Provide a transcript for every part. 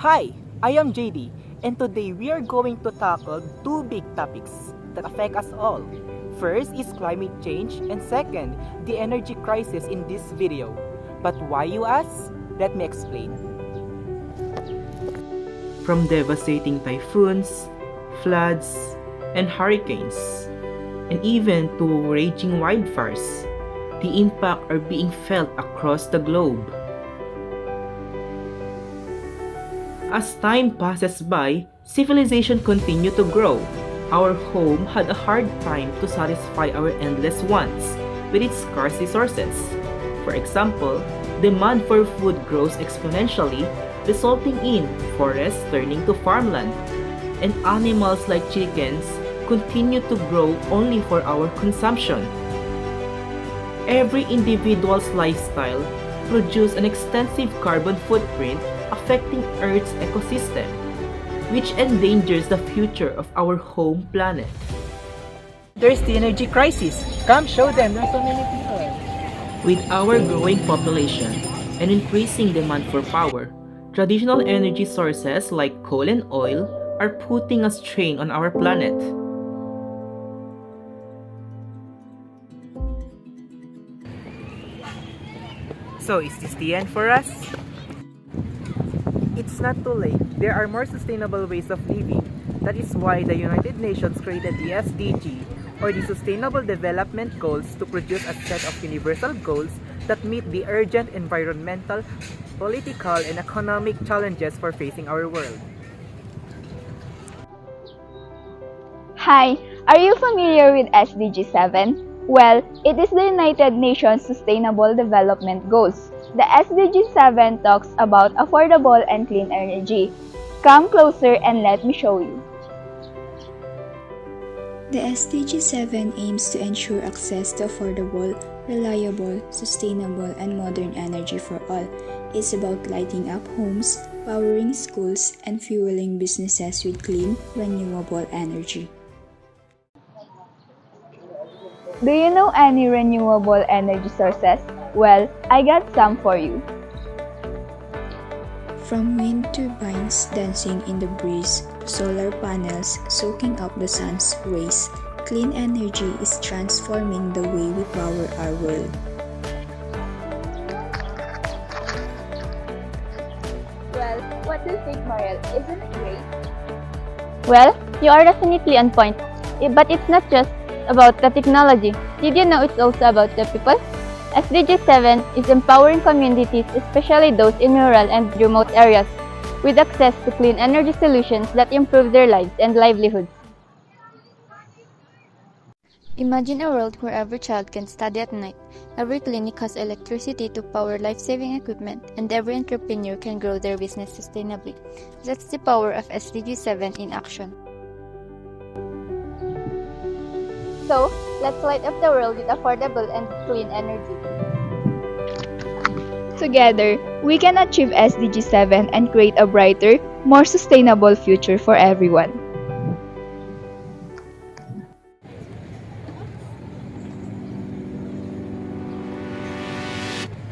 Hi, I am JD, and today we are going to tackle two big topics that affect us all. First is climate change, and second, the energy crisis in this video. But why, you ask? Let me explain. From devastating typhoons, floods, and hurricanes, and even to raging wildfires, the impact are being felt across the globe. As time passes by, civilization continued to grow. Our home had a hard time to satisfy our endless wants with its scarce resources. For example, demand for food grows exponentially, resulting in forests turning to farmland, and animals like chickens continue to grow only for our consumption. Every individual's lifestyle produces an extensive carbon footprint affecting Earth's ecosystem, which endangers the future of our home planet. There's the energy crisis. Come show them, there's so many people. With our growing population and increasing demand for power, traditional energy sources like coal and oil are putting a strain on our planet. So, is this the end for us? It's not too late. There are more sustainable ways of living. That is why the United Nations created the SDG, or the Sustainable Development Goals, to produce a set of universal goals that meet the urgent environmental, political, and economic challenges for facing our world. Hi, are you familiar with SDG 7? Well, it is the United Nations Sustainable Development Goals. The SDG 7 talks about affordable and clean energy. Come closer and let me show you. The SDG 7 aims to ensure access to affordable, reliable, sustainable, and modern energy for all. It's about lighting up homes, powering schools, and fueling businesses with clean, renewable energy. Do you know any renewable energy sources? Well, I got some for you. From wind turbines dancing in the breeze to solar panels soaking up the sun's rays, clean energy is transforming the way we power our world. Well, what do you think, Mariel? Isn't it great? Well, you are definitely on point. But it's not just about the technology. Did you know it's also about the people? SDG 7 is empowering communities, especially those in rural and remote areas, with access to clean energy solutions that improve their lives and livelihoods. Imagine a world where every child can study at night, every clinic has electricity to power life-saving equipment, and every entrepreneur can grow their business sustainably. That's the power of SDG 7 in action. So, let's light up the world with affordable and clean energy. Together, we can achieve SDG 7 and create a brighter, more sustainable future for everyone.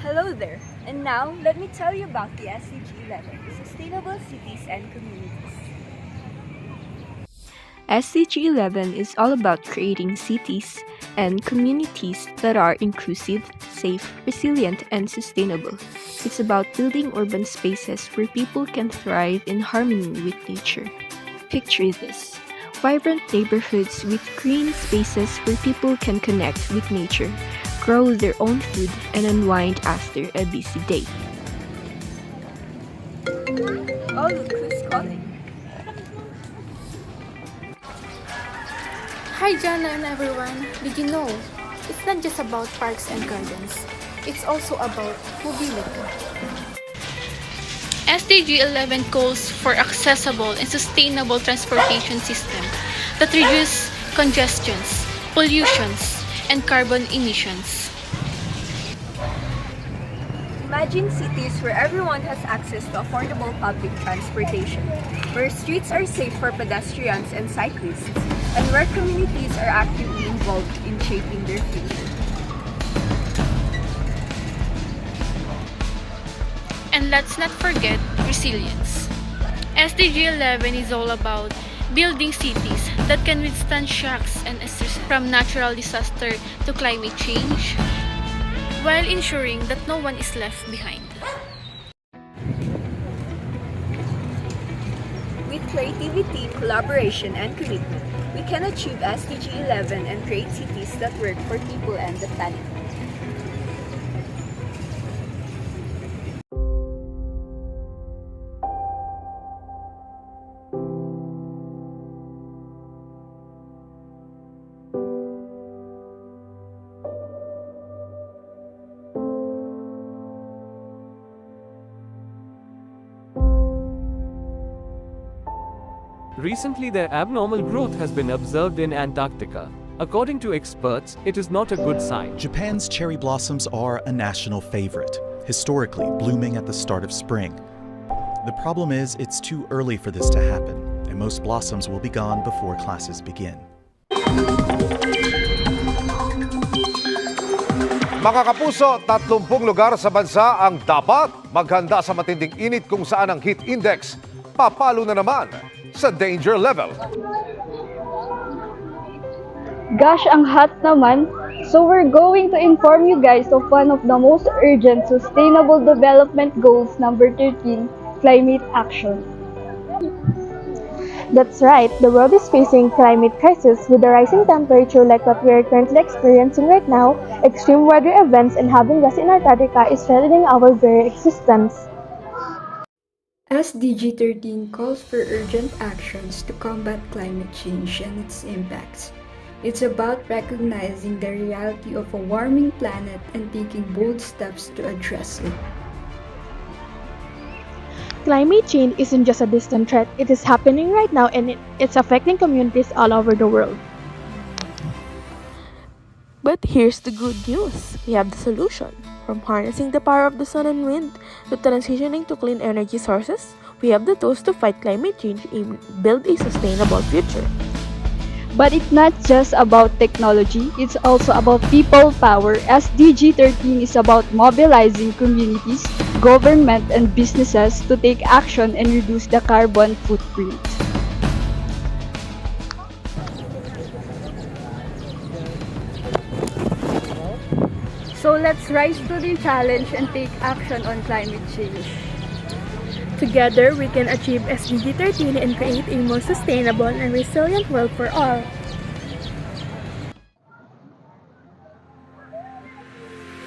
Hello there, and now let me tell you about the SDG 11, Sustainable Cities and Communities. SDG 11 is all about creating cities and communities that are inclusive, safe, resilient, and sustainable. It's about building urban spaces where people can thrive in harmony with nature. Picture this: vibrant neighborhoods with green spaces where people can connect with nature, grow their own food, and unwind after a busy day. Oh, look who's calling. Hi Jana and everyone! Did you know? It's not just about parks and gardens. It's also about mobility. SDG 11 calls for accessible and sustainable transportation system that reduce congestions, pollutions, and carbon emissions. Imagine cities where everyone has access to affordable public transportation, where streets are safe for pedestrians and cyclists, and where communities are actively involved in shaping their future. And let's not forget resilience. SDG 11 is all about building cities that can withstand shocks and stress from natural disaster to climate change, while ensuring that no one is left behind. With creativity, collaboration, and commitment, we can achieve SDG 11 and create cities that work for people and the planet. Recently, their abnormal growth has been observed in Antarctica. According to experts, it is not a good sign. Japan's cherry blossoms are a national favorite, historically blooming at the start of spring. The problem is it's too early for this to happen, and most blossoms will be gone before classes begin. Mga kapuso, 30 lugar sa bansa ang dapat maghanda sa matinding init kung saan ang heat index papalo na naman sa danger level. Gosh, ang hot naman. So we're going to inform you guys of one of the most urgent Sustainable Development Goals number 13, climate action. That's right, the world is facing climate crisis with a rising temperature like what we are currently experiencing right now. Extreme weather events and having gas in Antarctica is threatening our very existence. SDG 13 calls for urgent actions to combat climate change and its impacts. It's about recognizing the reality of a warming planet and taking bold steps to address it. Climate change isn't just a distant threat, it is happening right now and it's affecting communities all over the world. But here's the good news. We have the solution. From harnessing the power of the sun and wind to transitioning to clean energy sources, we have the tools to fight climate change and build a sustainable future. But it's not just about technology, it's also about people power. SDG 13 is about mobilizing communities, government, and businesses to take action and reduce the carbon footprint. So let's rise to the challenge and take action on climate change. Together, we can achieve SDG 13 and create a more sustainable and resilient world for all.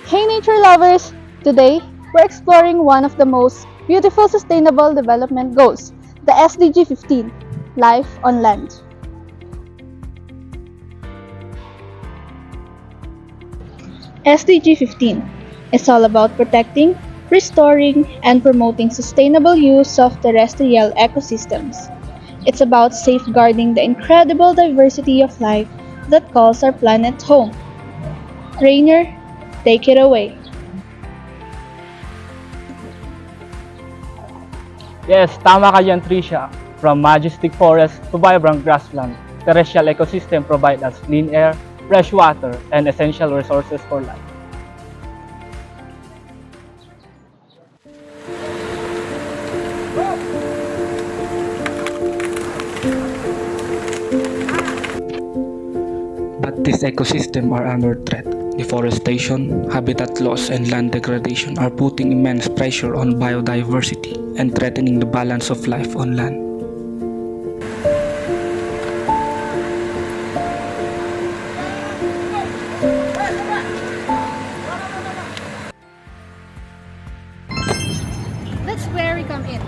Hey nature lovers! Today, we're exploring one of the most beautiful sustainable development goals, the SDG 15, Life on Land. SDG 15 is all about protecting, restoring, and promoting sustainable use of terrestrial ecosystems. It's about safeguarding the incredible diversity of life that calls our planet home. Rainer, take it away. Yes, tama ka dyan, Tricia. From majestic forest to vibrant grassland, terrestrial ecosystem provide us clean air, fresh water, and essential resources for life. But these ecosystems are under threat. Deforestation, habitat loss, and land degradation are putting immense pressure on biodiversity and threatening the balance of life on land. That's where we come in.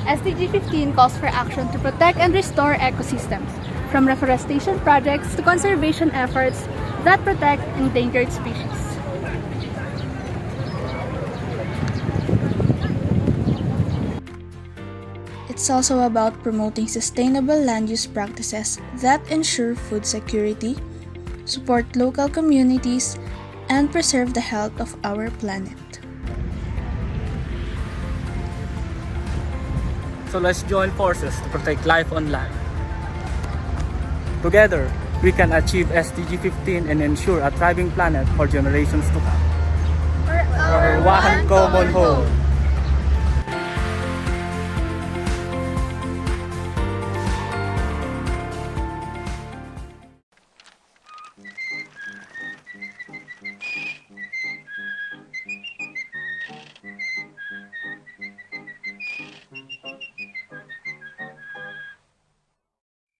SDG 15 calls for action to protect and restore ecosystems, from reforestation projects to conservation efforts that protect endangered species. It's also about promoting sustainable land use practices that ensure food security, support local communities, and preserve the health of our planet. So let's join forces to protect life on land. Together, we can achieve SDG 15 and ensure a thriving planet for generations to come. For our one common home.